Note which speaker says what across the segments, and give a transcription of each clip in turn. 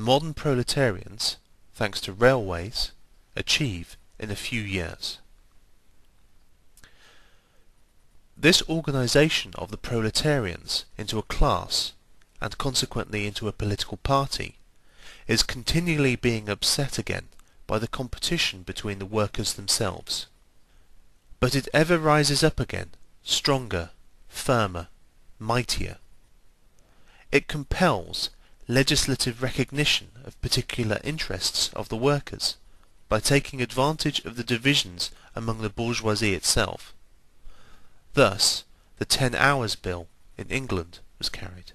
Speaker 1: the modern proletarians, thanks to railways, achieve in a few years. This organisation of the proletarians into a class, and consequently into a political party, is continually being upset again by the competition between the workers themselves. But it ever rises up again, stronger, firmer, mightier. It compels legislative recognition of particular interests of the workers by taking advantage of the divisions among the bourgeoisie itself. Thus, the 10 Hours Bill in England was carried.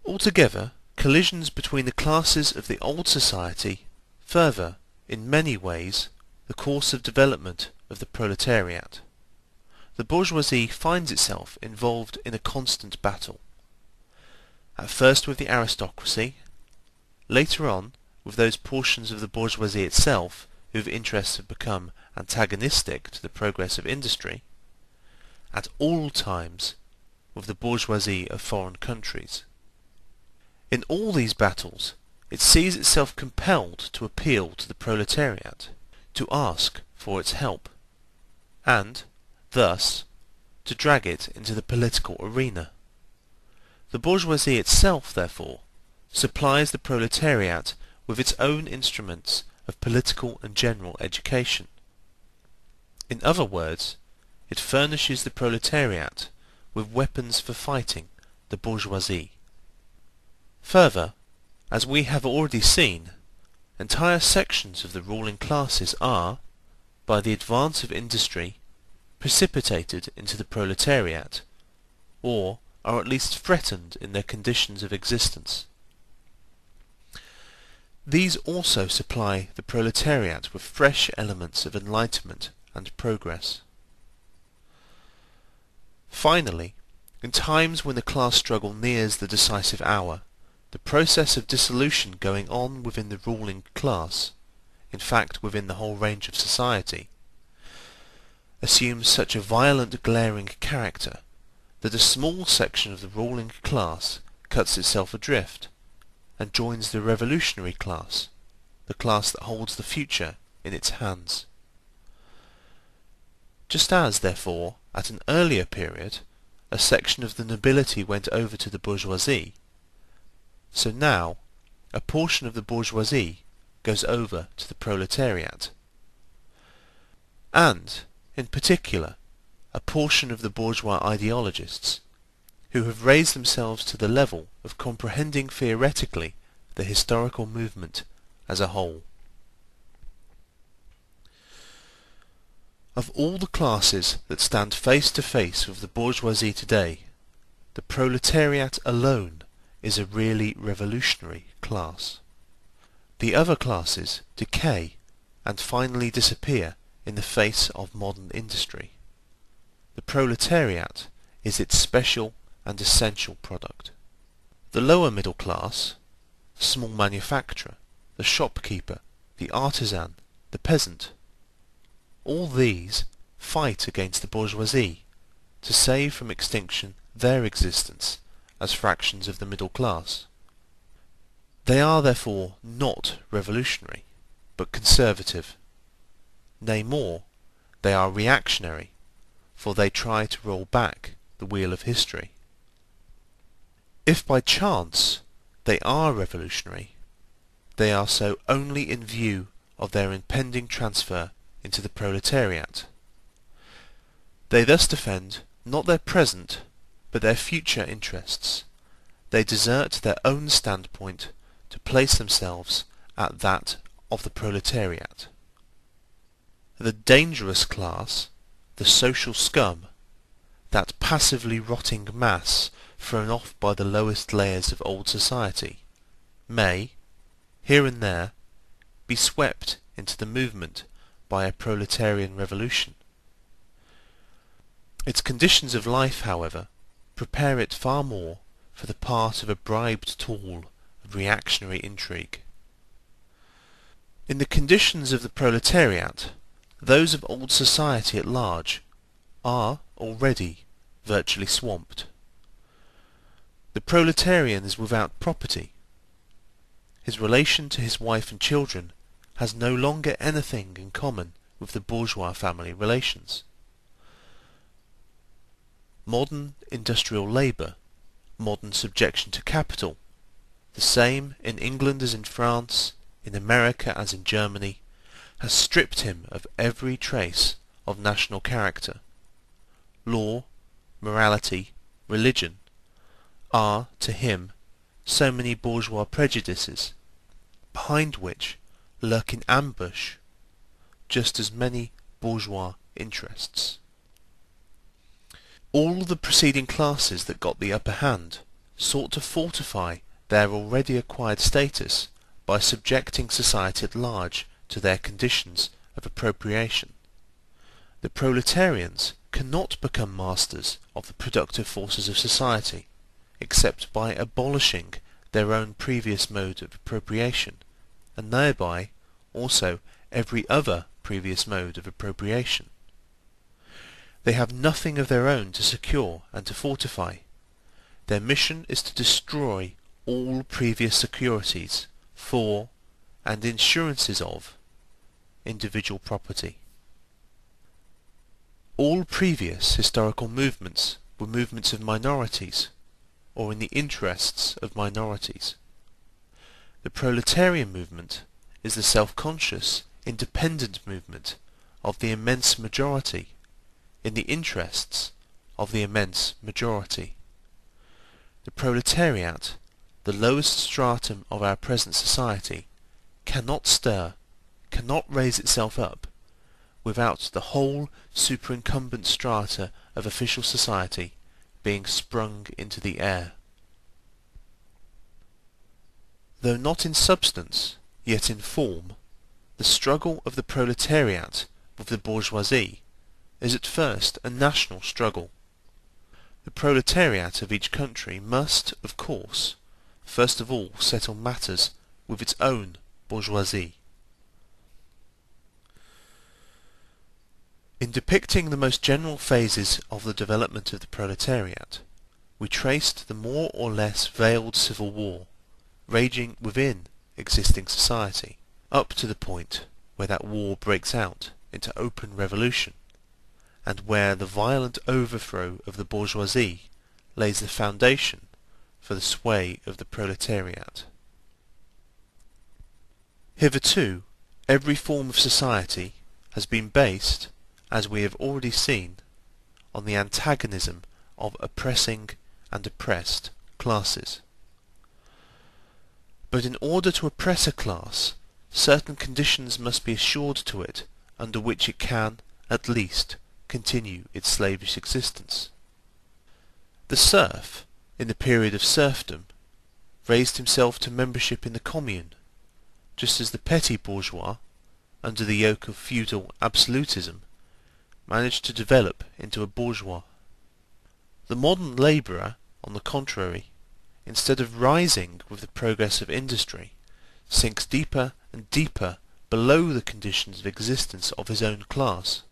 Speaker 1: Altogether, collisions between the classes of the old society further, in many ways, the course of development of the proletariat. The bourgeoisie finds itself involved in a constant battle. At first with the aristocracy, later on with those portions of the bourgeoisie itself whose interests have become antagonistic to the progress of industry, at all times with the bourgeoisie of foreign countries. In all these battles, it sees itself compelled to appeal to the proletariat, to ask for its help, and, thus, to drag it into the political arena. The bourgeoisie itself, therefore, supplies the proletariat with its own instruments of political and general education. In other words, it furnishes the proletariat with weapons for fighting the bourgeoisie. Further, as we have already seen, entire sections of the ruling classes are, by the advance of industry, precipitated into the proletariat, or are at least threatened in their conditions of existence. These also supply the proletariat with fresh elements of enlightenment and progress. Finally, in times when the class struggle nears the decisive hour, the process of dissolution going on within the ruling class, in fact within the whole range of society, assumes such a violent glaring character that a small section of the ruling class cuts itself adrift and joins the revolutionary class, the class that holds the future in its hands. Just as, therefore, at an earlier period, a section of the nobility went over to the bourgeoisie, so now a portion of the bourgeoisie goes over to the proletariat. And, in particular, a portion of the bourgeois ideologists, who have raised themselves to the level of comprehending theoretically the historical movement as a whole. Of all the classes that stand face to face with the bourgeoisie today, the proletariat alone is a really revolutionary class. The other classes decay and finally disappear in the face of modern industry. The proletariat is its special and essential product. The lower middle class, the small manufacturer, the shopkeeper, the artisan, the peasant, all these fight against the bourgeoisie to save from extinction their existence as fractions of the middle class. They are therefore not revolutionary, but conservative. Nay more, they are reactionary, for they try to roll back the wheel of history. If by chance they are revolutionary, they are so only in view of their impending transfer into the proletariat. They thus defend not their present, but their future interests. They desert their own standpoint to place themselves at that of the proletariat. The dangerous class, the social scum, that passively rotting mass thrown off by the lowest layers of old society, may, here and there, be swept into the movement by a proletarian revolution. Its conditions of life, however, prepare it far more for the part of a bribed tool of reactionary intrigue. In the conditions of the proletariat, those of old society at large are already virtually swamped. The proletarian is without property, His relation to his wife and children has no longer anything in common with the bourgeois family relations. Modern industrial labour, modern subjection to capital, the same in England as in France, in America as in Germany, has stripped him of every trace of national character. Law, morality, religion are, to him, so many bourgeois prejudices, behind which lurk in ambush just as many bourgeois interests. All the preceding classes that got the upper hand sought to fortify their already acquired status by subjecting society at large to their conditions of appropriation. The proletarians cannot become masters of the productive forces of society except by abolishing their own previous mode of appropriation, and thereby also every other previous mode of appropriation. They have nothing of their own to secure and to fortify. Their mission is to destroy all previous securities for, and insurances of, individual property. All previous historical movements were movements of minorities, or in the interests of minorities. The proletarian movement is the self-conscious, independent movement of the immense majority, in the interests of the immense majority. The proletariat, the lowest stratum of our present society, cannot stir, cannot raise itself up, without the whole superincumbent strata of official society being sprung into the air. Though not in substance, yet in form, the struggle of the proletariat with the bourgeoisie is at first a national struggle. The proletariat of each country must, of course, first of all settle matters with its own bourgeoisie. In depicting the most general phases of the development of the proletariat, we traced the more or less veiled civil war raging within existing society, up to the point where that war breaks out into open revolution, and where the violent overthrow of the bourgeoisie lays the foundation for the sway of the proletariat. Hitherto, every form of society has been based, as we have already seen, on the antagonism of oppressing and oppressed classes. But in order to oppress a class, certain conditions must be assured to it under which it can, at least, continue its slavish existence. The serf, in the period of serfdom, raised himself to membership in the commune, just as the petty bourgeois, under the yoke of feudal absolutism, managed to develop into a bourgeois. The modern labourer, on the contrary, instead of rising with the progress of industry, sinks deeper and deeper below the conditions of existence of his own class.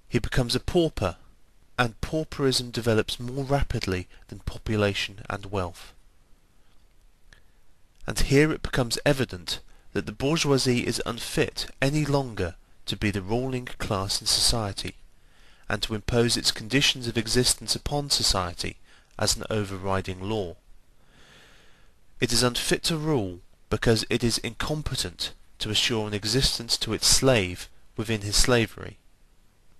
Speaker 1: He becomes a pauper, and pauperism develops more rapidly than population and wealth. And here it becomes evident that the bourgeoisie is unfit any longer to be the ruling class in society, and to impose its conditions of existence upon society as an overriding law. It is unfit to rule because it is incompetent to assure an existence to its slave within his slavery,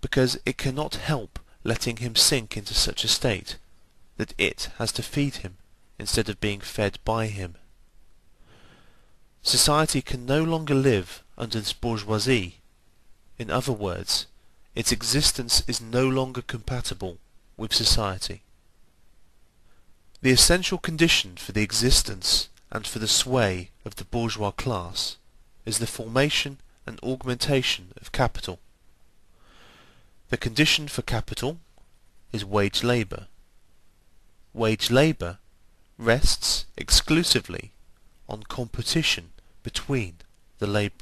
Speaker 1: because it cannot help letting him sink into such a state that it has to feed him instead of being fed by him. Society can no longer live under this bourgeoisie. In other words, its existence is no longer compatible with society. The essential condition for the existence and for the sway of the bourgeois class is the formation and augmentation of capital. The condition for capital is wage labour. Wage labour rests exclusively on competition between the labourers.